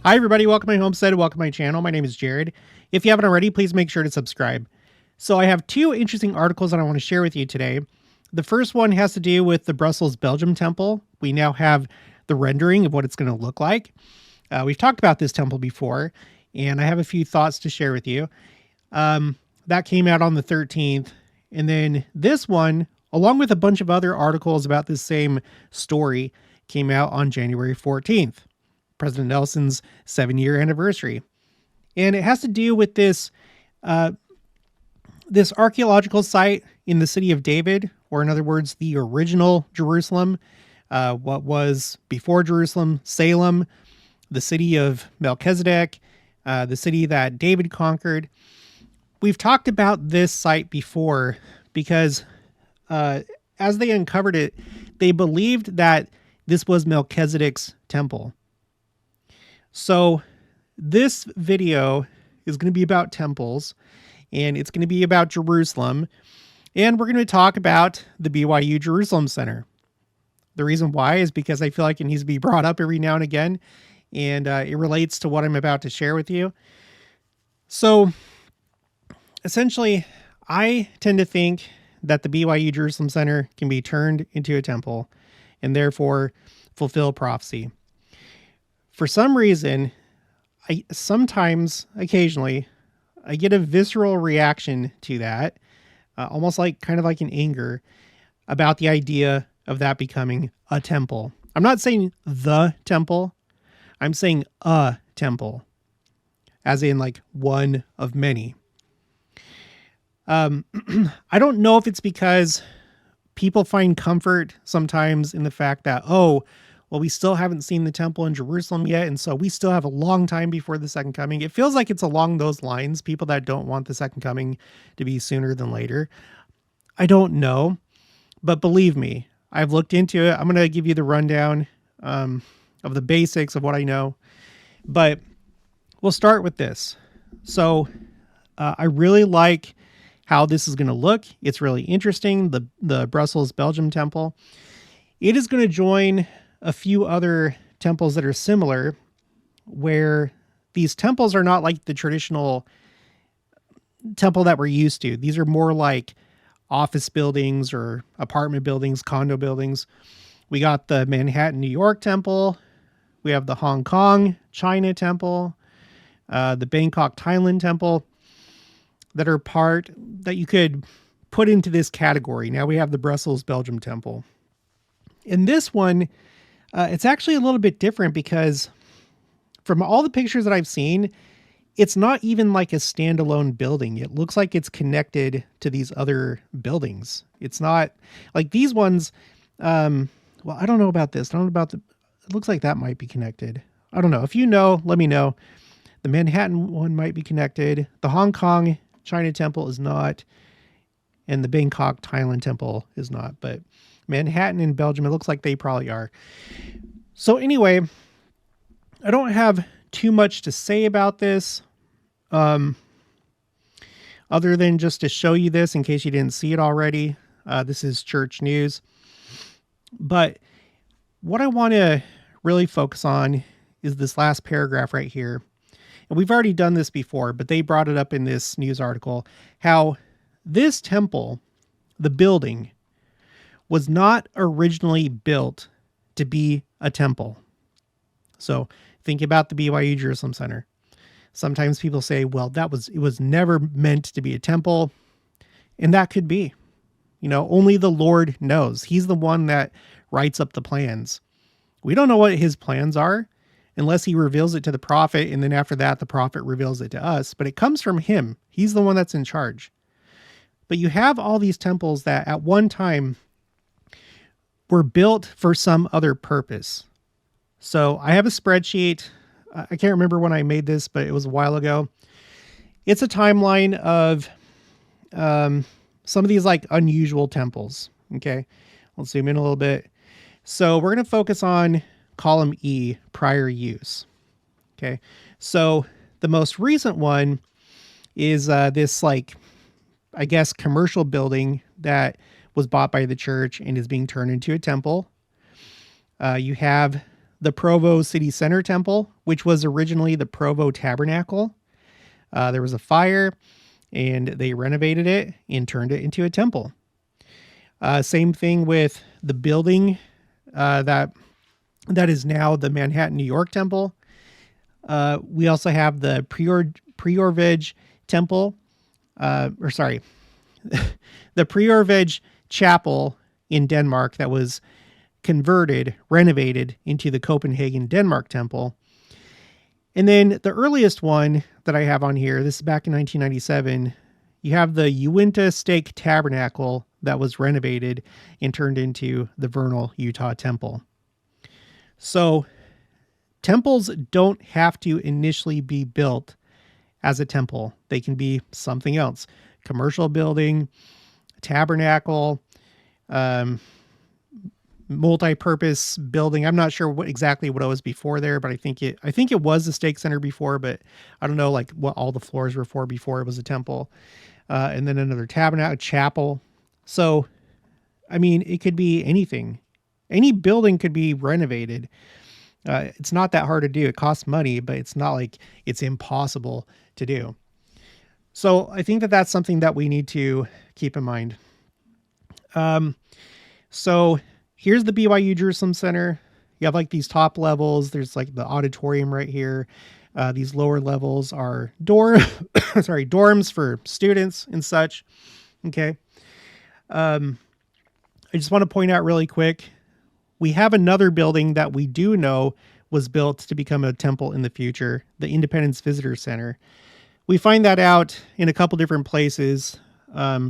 Hi, everybody. Welcome to my homestead. Welcome to my channel. My name is Jared. If you haven't already, please make sure to subscribe. So I have two interesting articles that I want to share with you today. The first one has to do with the Brussels Belgium Temple. We now have the rendering of what it's going to look like. We've talked about this temple before, and I have a few thoughts to share with you. That came out on the 13th. And then this one, along with a bunch of other articles about this same story, came out on January 14th. President Nelson's 7-year anniversary. And it has to do with this archaeological site in the city of David, or in other words, the original Jerusalem, what was before Jerusalem, Salem, the city of Melchizedek, the city that David conquered. We've talked about this site before because as they uncovered it, they believed that this was Melchizedek's temple. So this video is going to be about temples, and it's going to be about Jerusalem, and we're going to talk about the BYU Jerusalem Center. The reason why is because I feel like it needs to be brought up every now and again, and it relates to what I'm about to share with you. So essentially, I tend to think that the BYU Jerusalem Center can be turned into a temple and therefore fulfill prophecy. For some reason, occasionally, I get a visceral reaction to that, almost kind of like an anger about the idea of that becoming a temple. I'm not saying the temple. I'm saying a temple, as in like one of many. I don't know if it's because people find comfort sometimes in the fact that, well, we still haven't seen the temple in Jerusalem yet, and so we still have a long time before the second coming. It feels like it's along those lines, people that don't want the second coming to be sooner than later. I don't know, but believe me, I've looked into it. I'm going to give you the rundown of the basics of what I know, but we'll start with this. So I really like how this is going to look. It's really interesting, the Brussels Belgium Temple. It is going to join a few other temples that are similar, where these temples are not like the traditional temple that we're used to. These are more like office buildings or apartment buildings, condo buildings. We got the Manhattan, New York temple. We have the Hong Kong, China temple, the Bangkok, Thailand temple that are part that you could put into this category. Now we have the Brussels Belgium Temple. In this one, it's actually a little bit different because from all the pictures that I've seen, it's not even like a standalone building. It looks like it's connected to these other buildings. It's not like these ones. Well, I don't know about this. I don't know about it looks like that might be connected. I don't know. If you know, let me know. The Manhattan one might be connected. The Hong Kong China temple is not. And the Bangkok Thailand temple is not, but Manhattan in Belgium, it looks like they probably are. So anyway, I don't have too much to say about this, other than just to show you this in case you didn't see it already. This is church news. But what I want to really focus on is this last paragraph right here. And we've already done this before, but they brought it up in this news article, how this temple, the building, was not originally built to be a temple. So think about the BYU Jerusalem Center. Sometimes people say, well, it was never meant to be a temple. And that could be, only the Lord knows. He's the one that writes up the plans. We don't know what his plans are unless he reveals it to the prophet. And then after that, the prophet reveals it to us, but it comes from him. He's the one that's in charge. But you have all these temples that at one time were built for some other purpose. So I have a spreadsheet. I can't remember when I made this, but it was a while ago. It's a timeline of some of these like unusual temples. Okay. Let's zoom in a little bit. So we're going to focus on column E, prior use. Okay. So the most recent one is this commercial building that was bought by the church and is being turned into a temple. You have the Provo City Center Temple, which was originally the Provo Tabernacle. There was a fire, and they renovated it and turned it into a temple. Same thing with the building that is now the Manhattan, New York Temple. We also have the Preorvej Temple, the Preorvej Chapel in Denmark that was renovated into the Copenhagen, Denmark Temple. And then the earliest one that I have on here, this is back in 1997, you have the Uinta Stake Tabernacle that was renovated and turned into the Vernal, Utah Temple. So temples don't have to initially be built as a temple. They can be something else. Commercial building, tabernacle, multi-purpose building. I'm not sure exactly what it was before there, but I think it was the stake center before, but I don't know like what all the floors were for before it was a temple. And then another tabernacle, chapel. So, I mean, it could be anything. Any building could be renovated. It's not that hard to do. It costs money, but it's not like it's impossible to do. So I think that that's something that we need to keep in mind. So here's the BYU Jerusalem Center. You have like these top levels. There's like the auditorium right here. These lower levels are dorms for students and such. Okay. I just want to point out really quick, we have another building that we do know was built to become a temple in the future, the Independence Visitor Center. We find that out in a couple different places.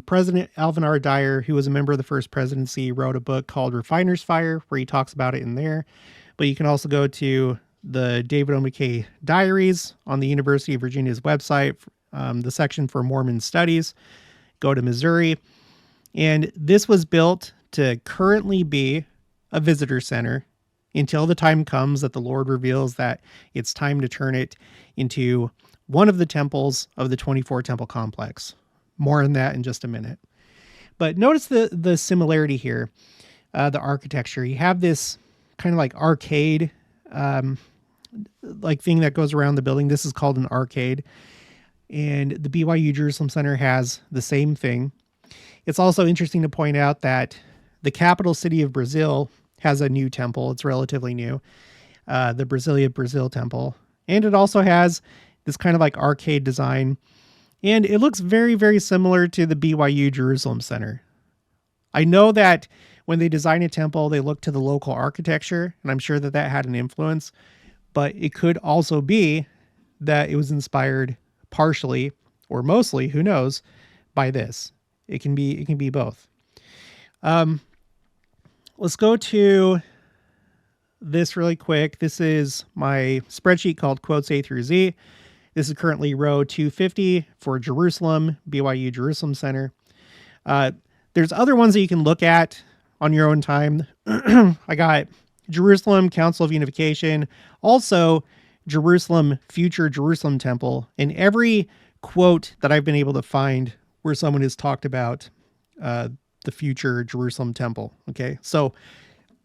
President Alvin R. Dyer, who was a member of the first presidency, wrote a book called Refiner's Fire, where he talks about it in there. But you can also go to the David O. McKay Diaries on the University of Virginia's website, the section for Mormon studies. Go to Missouri. And this was built to currently be a visitor center until the time comes that the Lord reveals that it's time to turn it into one of the temples of the 24 temple complex. More on that in just a minute. But notice the similarity here, the architecture. You have this kind of like arcade like thing that goes around the building. This is called an arcade. And the BYU Jerusalem Center has the same thing. It's also interesting to point out that the capital city of Brazil has a new temple. It's relatively new, the Brasilia Brazil Temple. And it also has this kind of like arcade design. And it looks very, very similar to the BYU Jerusalem Center. I know that when they design a temple, they look to the local architecture, and I'm sure that that had an influence. But it could also be that it was inspired partially or mostly, who knows, by this. It can be both. Let's go to this really quick. This is my spreadsheet called Quotes A through Z. This is currently row 250 for Jerusalem, BYU Jerusalem Center. There's other ones that you can look at on your own time. I got Jerusalem Council of Unification, also Jerusalem Future Jerusalem Temple, and every quote that I've been able to find where someone has talked about the future Jerusalem Temple. Okay, so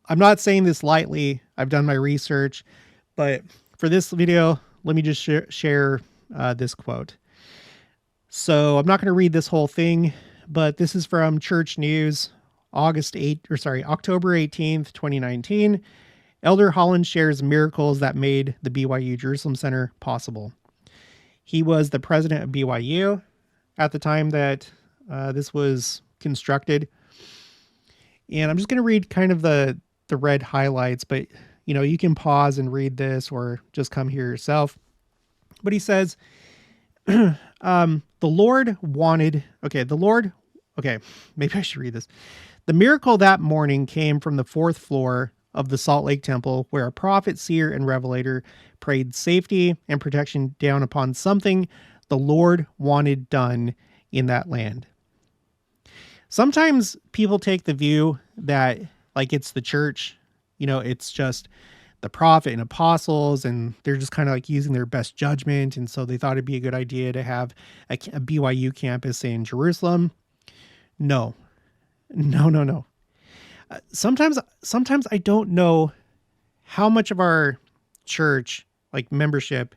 I'm not saying this lightly. I've done my research, but for this video, let me just share this quote. So I'm not going to read this whole thing, but this is from Church News, October 18th, 2019. Elder Holland shares miracles that made the BYU Jerusalem Center possible. He was the president of BYU at the time that this was constructed. And I'm just going to read kind of the red highlights, but you know, you can pause and read this or just come here yourself. But he says, maybe I should read this. The miracle that morning came from the fourth floor of the Salt Lake Temple, where a prophet, seer, and revelator prayed safety and protection down upon something the Lord wanted done in that land. Sometimes people take the view that like it's the church, you know, it's just the prophet and apostles, and they're just kind of like using their best judgment. And so they thought it'd be a good idea to have a BYU campus in Jerusalem. No. Sometimes I don't know how much of our church, like membership,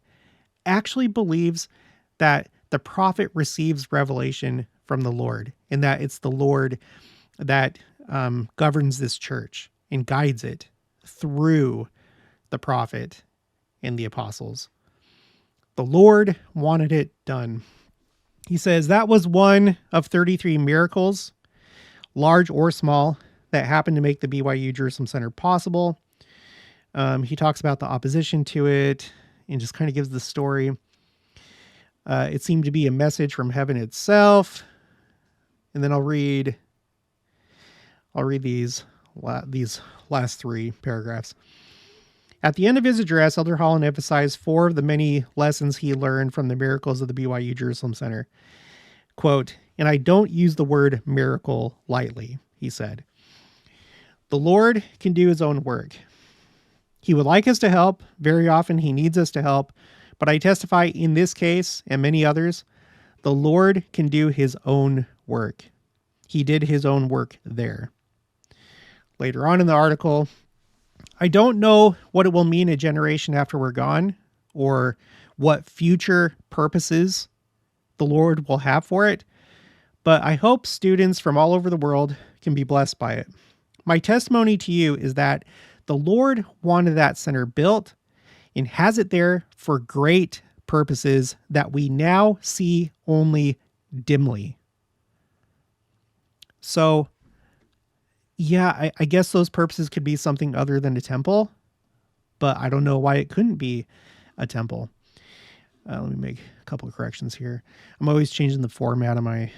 actually believes that the prophet receives revelation from the Lord, and that it's the Lord that governs this church and guides it through the prophet and the apostles. The Lord wanted it done. He says that was one of 33 miracles, large or small, that happened to make the BYU Jerusalem Center possible. He talks about the opposition to it and just kind of gives the story. It seemed to be a message from heaven itself. And then I'll read these last three paragraphs. At the end of his address, Elder Holland emphasized 4 of the many lessons he learned from the miracles of the BYU Jerusalem Center. Quote, and I don't use the word miracle lightly, he said. The Lord can do his own work. He would like us to help. Very often he needs us to help. But I testify in this case and many others, the Lord can do his own work. He did his own work there. Later on in the article, I don't know what it will mean a generation after we're gone or what future purposes the Lord will have for it, but I hope students from all over the world can be blessed by it. My testimony to you is that the Lord wanted that center built and has it there for great purposes that we now see only dimly. So, yeah, I guess those purposes could be something other than a temple, but I don't know why it couldn't be a temple. Let me make a couple of corrections here. I'm always changing the format of my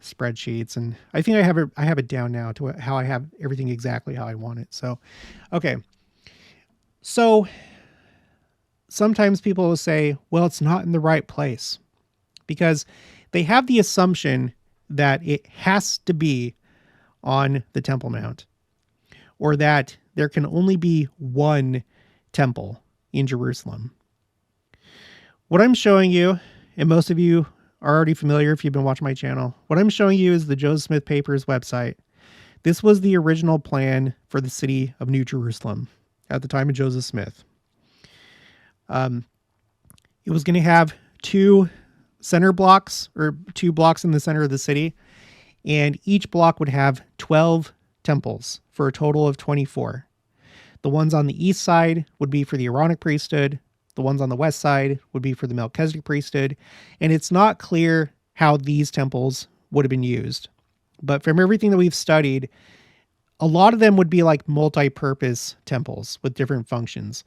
spreadsheets, and I think I have it down now to how I have everything exactly how I want it. So, okay. So sometimes people will say, well, it's not in the right place because they have the assumption that it has to be on the Temple Mount, or that there can only be one temple in Jerusalem. What I'm showing you, and most of you are already familiar if you've been watching my channel, what I'm showing you is the Joseph Smith Papers website. This was the original plan for the city of New Jerusalem at the time of Joseph Smith. It was going to have 2 center blocks, or 2 blocks in the center of the city, and each block would have 12 temples for a total of 24. The ones on the east side would be for the Aaronic priesthood. The ones on the west side would be for the Melchizedek priesthood. And it's not clear how these temples would have been used. But from everything that we've studied, a lot of them would be like multi-purpose temples with different functions.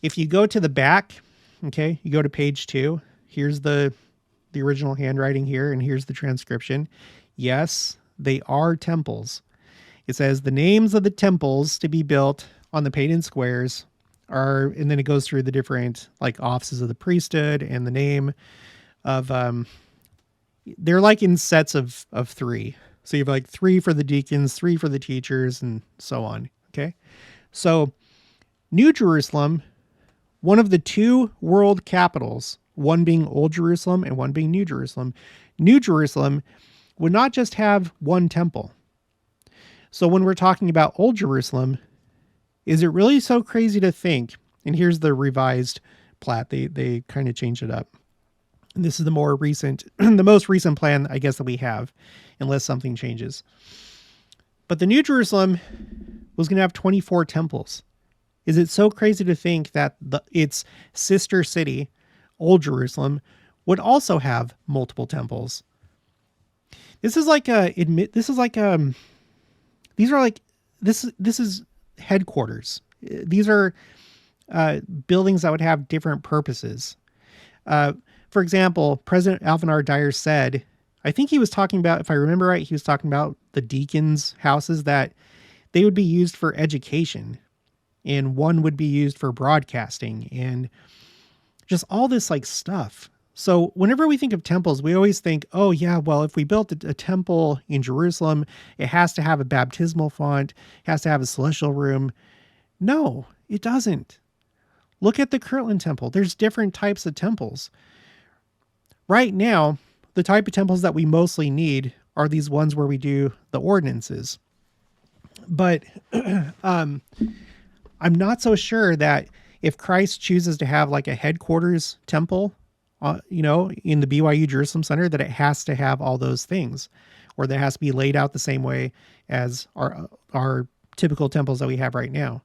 If you go to the back, okay, you go to page 2, here's the original handwriting here, and here's the transcription. Yes, they are temples. It says the names of the temples to be built on the painted squares are, and then it goes through the different like offices of the priesthood and the name of, they're like in sets of 3. So you have like 3 for the deacons, 3 for the teachers, and so on. Okay. So New Jerusalem, one of the 2 world capitals, one being Old Jerusalem and one being New Jerusalem. New Jerusalem would not just have one temple. So when we're talking about Old Jerusalem, is it really so crazy to think, and here's the revised plat, they kind of changed it up. And this is the more recent, the most recent plan, I guess, that we have, unless something changes. But the New Jerusalem was going to have 24 temples. Is it so crazy to think that its sister city, Old Jerusalem, would also have multiple temples? This is headquarters. These are buildings that would have different purposes. For example, President Alvin R. Dyer said, I think he was talking about, if I remember right, he was talking about the deacons' houses, that they would be used for education, and one would be used for broadcasting, and just all this like stuff. So whenever we think of temples, we always think, oh yeah, well, if we built a temple in Jerusalem, it has to have a baptismal font, it has to have a celestial room. No, it doesn't. Look at the Kirtland Temple. There's different types of temples. Right now, the type of temples that we mostly need are these ones where we do the ordinances. But I'm not so sure that if Christ chooses to have like a headquarters temple, in the BYU Jerusalem Center, that it has to have all those things, or that it has to be laid out the same way as our typical temples that we have right now.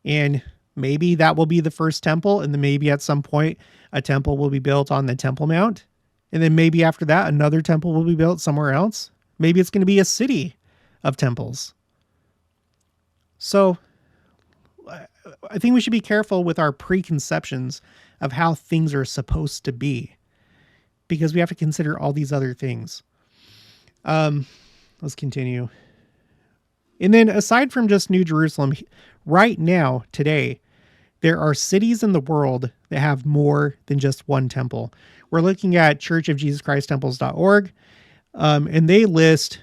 And maybe that will be the first temple, and then maybe at some point a temple will be built on the Temple Mount, and then maybe after that another temple will be built somewhere else. Maybe it's going to be a city of temples. So I think we should be careful with our preconceptions of how things are supposed to be, because we have to consider all these other things. Let's continue. And then aside from just New Jerusalem, right now, today, there are cities in the world that have more than just one temple. We're looking at churchofjesuschristtemples.org, and they list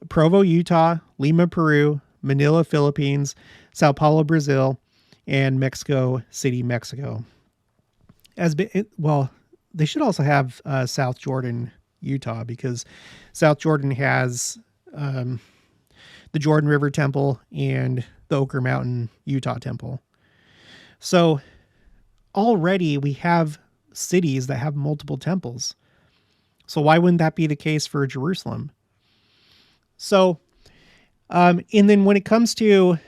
Provo, Utah, Lima, Peru, Manila, Philippines, Sao Paulo, Brazil, and Mexico City, Mexico. They should also have South Jordan, Utah, because South Jordan has the Jordan River Temple and the Ochre Mountain, Utah Temple. So already we have cities that have multiple temples. So why wouldn't that be the case for Jerusalem? So, and then when it comes to,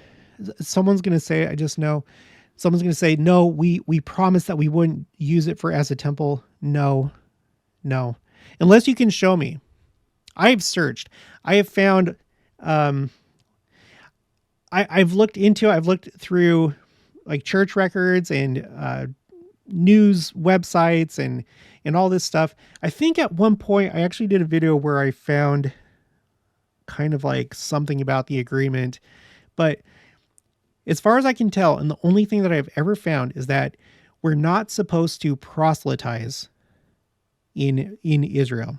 someone's going to say, no, we promised that we wouldn't use it as a temple. No. Unless you can show me. I've searched. I have found, I've looked through like church records and news websites and all this stuff. I think at one point I actually did a video where I found kind of like something about the agreement, but as far as I can tell, and the only thing that I've ever found is that we're not supposed to proselytize in Israel.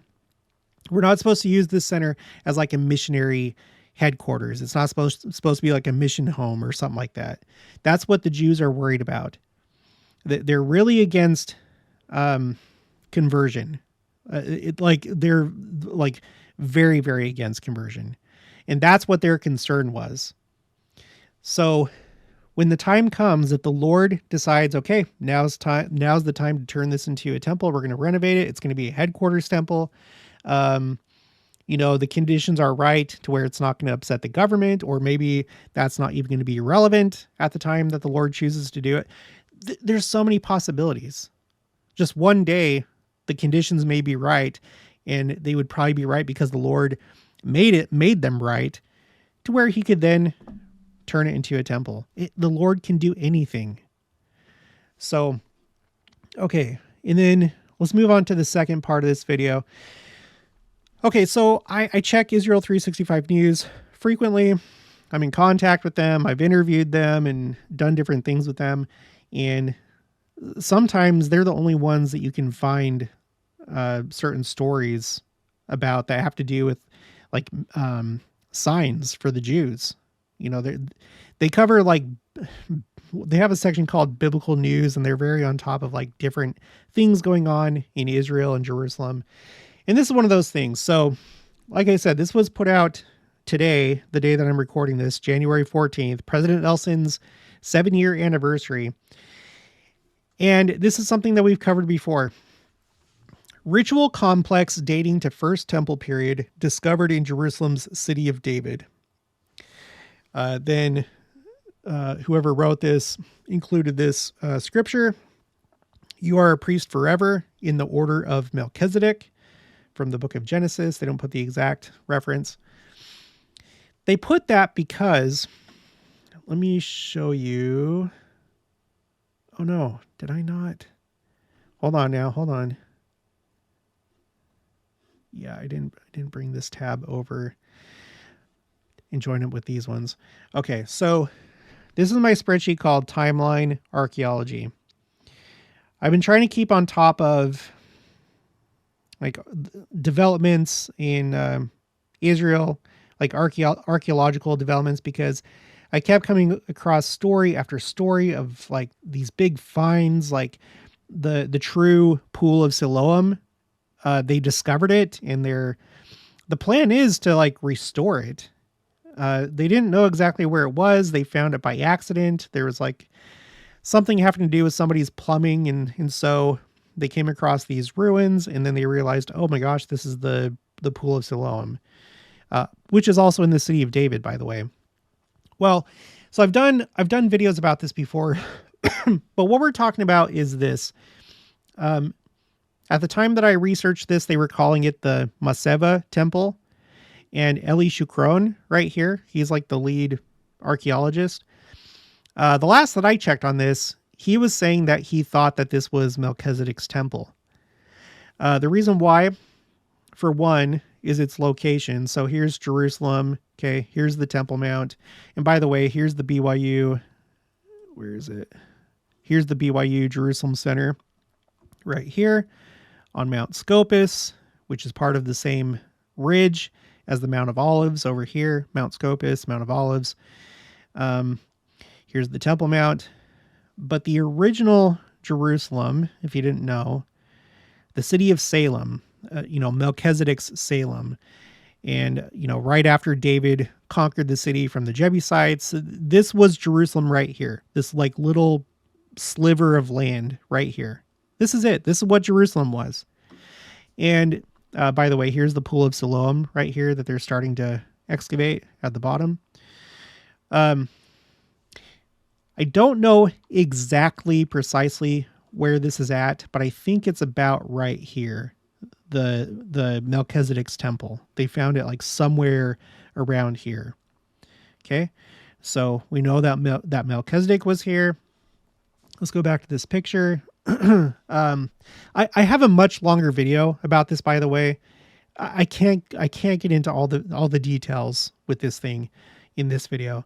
We're not supposed to use this center as like a missionary headquarters. It's not supposed to be like a mission home or something like that. That's what the Jews are worried about. They're really against conversion. They're like very, very against conversion. And that's what their concern was. So when the time comes that the Lord decides, okay, now's the time to turn this into a temple. We're going to renovate it. It's going to be a headquarters temple. The conditions are right to where it's not going to upset the government, or maybe that's not even going to be relevant at the time that the Lord chooses to do it. There's so many possibilities. Just one day, the conditions may be right, and they would probably be right because the Lord made them right to where he could then turn it into a temple. The Lord can do anything. So, okay. And then let's move on to the second part of this video. Okay, so I check Israel 365 News frequently. I'm in contact with them. I've interviewed them and done different things with them. And sometimes they're the only ones that you can find certain stories about that have to do with like signs for the Jews. They cover they have a section called Biblical News, and they're very on top of like different things going on in Israel and Jerusalem. And this is one of those things. So, like I said, this was put out today, the day that I'm recording this, January 14th, President Nelson's 7-year anniversary. And this is something that we've covered before. Ritual complex dating to First Temple period discovered in Jerusalem's City of David. Then whoever wrote this included this scripture. You are a priest forever in the order of Melchizedek, from the book of Genesis. They don't put the exact reference. They put that because, let me show you. Oh no, did I not? Hold on. Yeah, I didn't bring this tab over and join it with these ones. Okay, so this is my spreadsheet called Timeline Archaeology. I've been trying to keep on top of like developments in Israel, like archaeological developments, because I kept coming across story after story of like these big finds, like the true pool of Siloam. They discovered it, and the plan is to like restore it. They didn't know exactly where it was. They found it by accident. There was like something having to do with somebody's plumbing, and so they came across these ruins, and then they realized, oh my gosh, this is the Pool of Siloam, which is also in the city of David, by the way. Well, so I've done videos about this before, but what we're talking about is this. At the time that I researched this, they were calling it the Maseva Temple, and Eli Shukron right here, he's like the lead archaeologist. The last that I checked on this, he was saying that he thought that this was Melchizedek's temple. The reason why, for one, is its location. So here's Jerusalem. Okay, here's the Temple Mount. And by the way, here's the BYU. Where is it? Here's the BYU Jerusalem Center right here on Mount Scopus, which is part of the same ridge as the Mount of Olives over here. Mount Scopus, Mount of Olives. Here's the Temple Mount. But the original Jerusalem, if you didn't know, the city of Salem, Melchizedek's Salem. And, right after David conquered the city from the Jebusites, this was Jerusalem right here. This like little sliver of land right here. This is it. This is what Jerusalem was. And by the way, here's the Pool of Siloam right here that they're starting to excavate at the bottom. I don't know exactly precisely where this is at, but I think it's about right here. The Melchizedek's temple. They found it like somewhere around here. Okay. So we know that that Melchizedek was here. Let's go back to this picture. I have a much longer video about this, by the way. I can't get into all the details with this thing in this video.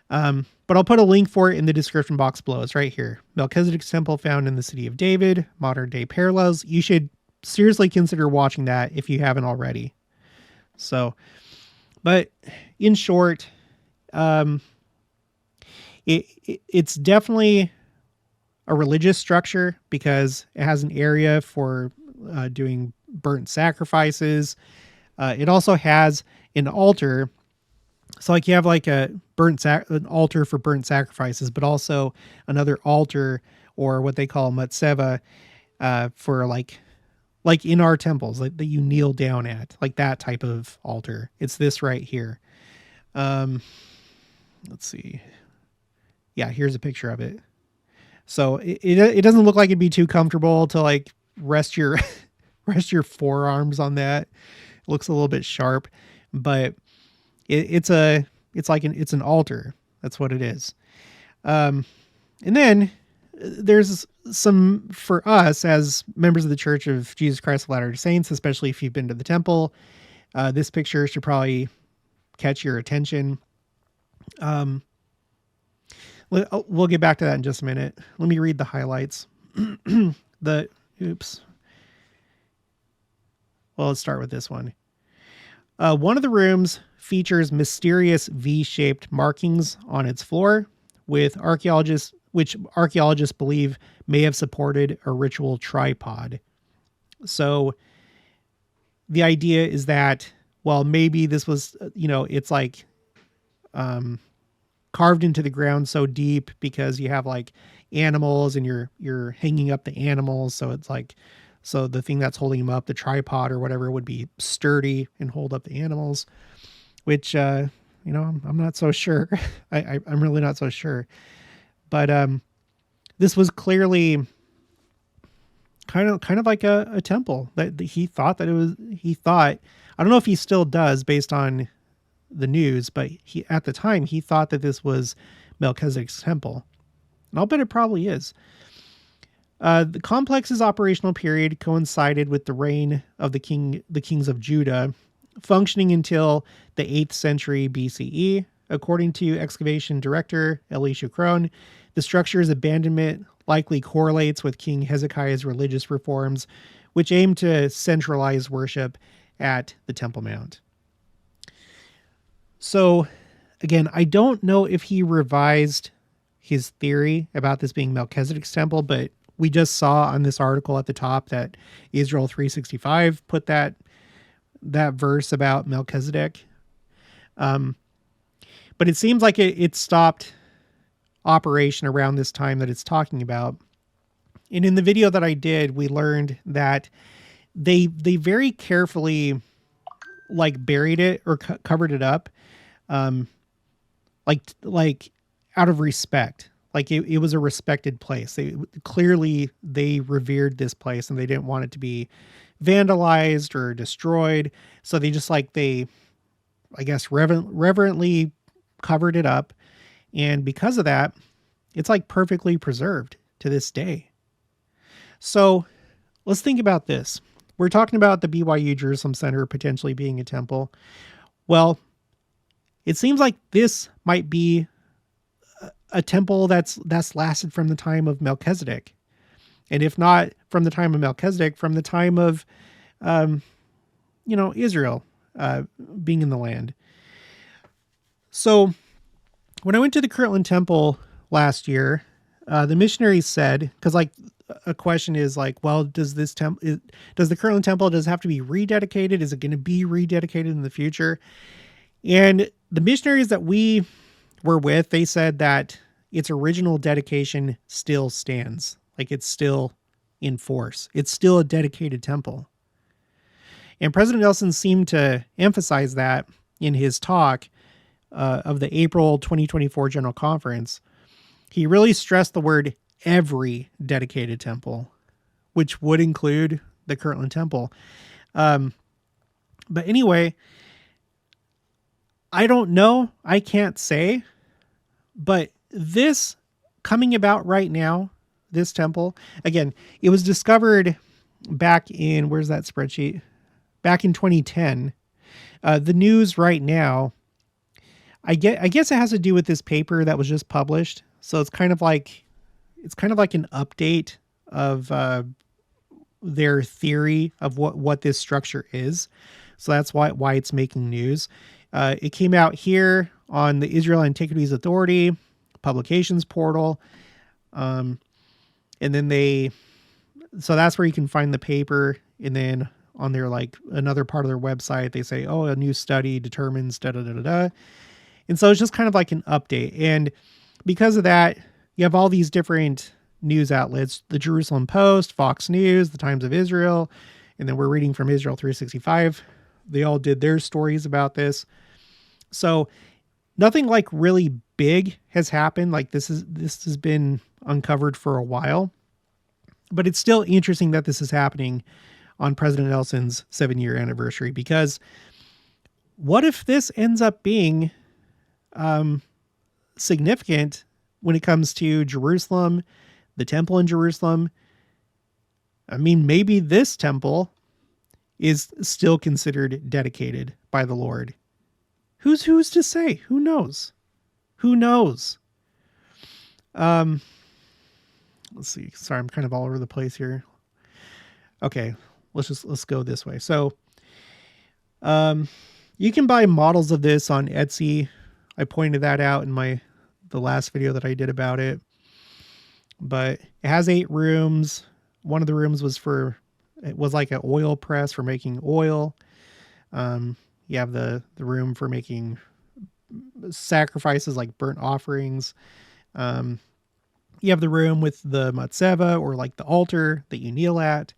But I'll put a link for it in the description box below. It's right here. Melchizedek's temple found in the city of David, modern day parallels. You should seriously consider watching that if you haven't already. So, but in short, it's definitely a religious structure because it has an area for doing burnt sacrifices. It also has an altar. So like you have like an altar for burnt sacrifices, but also another altar, or what they call matseva, for like in our temples, like that you kneel down at, like that type of altar. It's this right here. Let's see. Yeah, here's a picture of it. So it doesn't look like it'd be too comfortable to like rest your forearms on that. It looks a little bit sharp, but it's an altar. That's what it is. And then there's some, for us as members of the Church of Jesus Christ of Latter-day Saints, especially if you've been to the temple, this picture should probably catch your attention. We'll get back to that in just a minute. Let me read the highlights. Well, let's start with this one. One of the rooms features mysterious V-shaped markings on its floor, which archaeologists believe may have supported a ritual tripod. So the idea is that, well, maybe this was, it's like carved into the ground so deep because you have like animals and you're hanging up the animals. So it's like, so the thing that's holding them up, the tripod or whatever, would be sturdy and hold up the animals, which, I'm not so sure. I'm really not so sure. But this was clearly kind of like a temple that he thought that it was. I don't know if he still does based on the news, but at the time he thought that this was Melchizedek's temple, and I'll bet it probably is. The complex's operational period coincided with the reign of the kings of Judah, functioning until the 8th century BCE. According to excavation director Eli Shukron, the structure's abandonment likely correlates with King Hezekiah's religious reforms, which aimed to centralize worship at the Temple Mount. So, again, I don't know if he revised his theory about this being Melchizedek's temple, but we just saw on this article at the top that Israel 365 put that verse about Melchizedek. But it seems like it stopped operation around this time that it's talking about. And in the video that I did, we learned that they very carefully like buried it or covered it up, like out of respect. Like it was a respected place. They revered this place and they didn't want it to be vandalized or destroyed. So they just I guess reverently covered it up. And because of that, it's like perfectly preserved to this day. So let's think about this. We're talking about the BYU Jerusalem Center potentially being a temple. Well, it seems like this might be a temple that's lasted from the time of Melchizedek. And if not from the time of Melchizedek, from the time of, Israel being in the land. So when I went to the Kirtland Temple last year, the missionaries said, because a question is well, does the Kirtland Temple, does it have to be rededicated? Is it going to be rededicated in the future? And the missionaries that we were with, they said that its original dedication still stands. Like it's still in force. It's still a dedicated temple. And President Nelson seemed to emphasize that in his talk of the April 2024 General Conference. He really stressed the word every dedicated temple, which would include the Kirtland Temple. But anyway, I don't know. I can't say. But this coming about right now, this temple, again, it was discovered back in, where's that spreadsheet? Back in 2010. The news right now, I guess it has to do with this paper that was just published. So it's kind of like an update of their theory of what this structure is. So that's why it's making news. It came out here on the Israel Antiquities Authority publications portal. And then so that's where you can find the paper. And then on their another part of their website, they say, oh, a new study determines da da da da da. And so it's just kind of like an update. And because of that, you have all these different news outlets, the Jerusalem Post, Fox News, the Times of Israel, and then we're reading from Israel 365. They all did their stories about this. So nothing really big has happened. This has been uncovered for a while, but it's still interesting that this is happening on President Nelson's 7-year anniversary, because what if this ends up being significant when it comes to Jerusalem, the temple in Jerusalem? I mean, maybe this temple is still considered dedicated by the Lord. Who's to say? Who knows? Who knows? Let's see. Sorry, I'm kind of all over the place here. Okay, let's go this way. So, you can buy models of this on Etsy. I pointed that out in the last video that I did about it. But it has 8 rooms. One of the rooms was like an oil press for making oil. You have the room for making sacrifices like burnt offerings. You have the room with the matzeva, or the altar that you kneel at.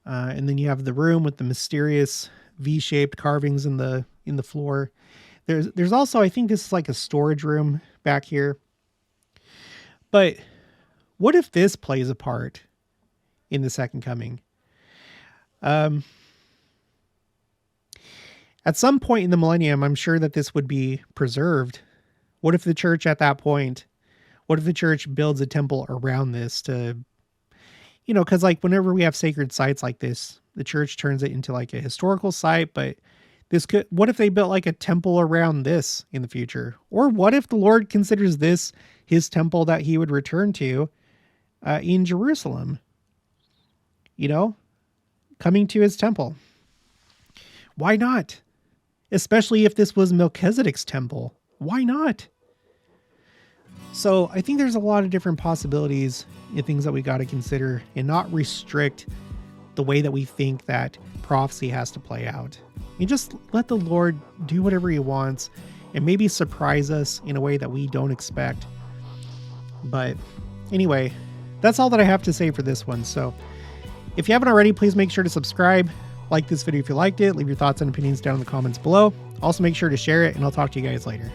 And then you have the room with the mysterious V-shaped carvings in the floor. There's also, I think this is like a storage room back here. But what if this plays a part in the second coming? At some point in the millennium, I'm sure that this would be preserved. What if the church at that point, what if the church builds a temple around this to, because whenever we have sacred sites like this, the church turns it into a historical site, but what if they built a temple around this in the future? Or what if the Lord considers this his temple that he would return to in Jerusalem? Coming to his temple. Why not? Especially if this was Melchizedek's temple. Why not? So I think there's a lot of different possibilities and things that we got to consider, and not restrict the way that we think that prophecy has to play out. And just let the Lord do whatever he wants and maybe surprise us in a way that we don't expect. But anyway, that's all that I have to say for this one. So if you haven't already, please make sure to subscribe, like this video if you liked it, leave your thoughts and opinions down in the comments below. Also make sure to share it, and I'll talk to you guys later.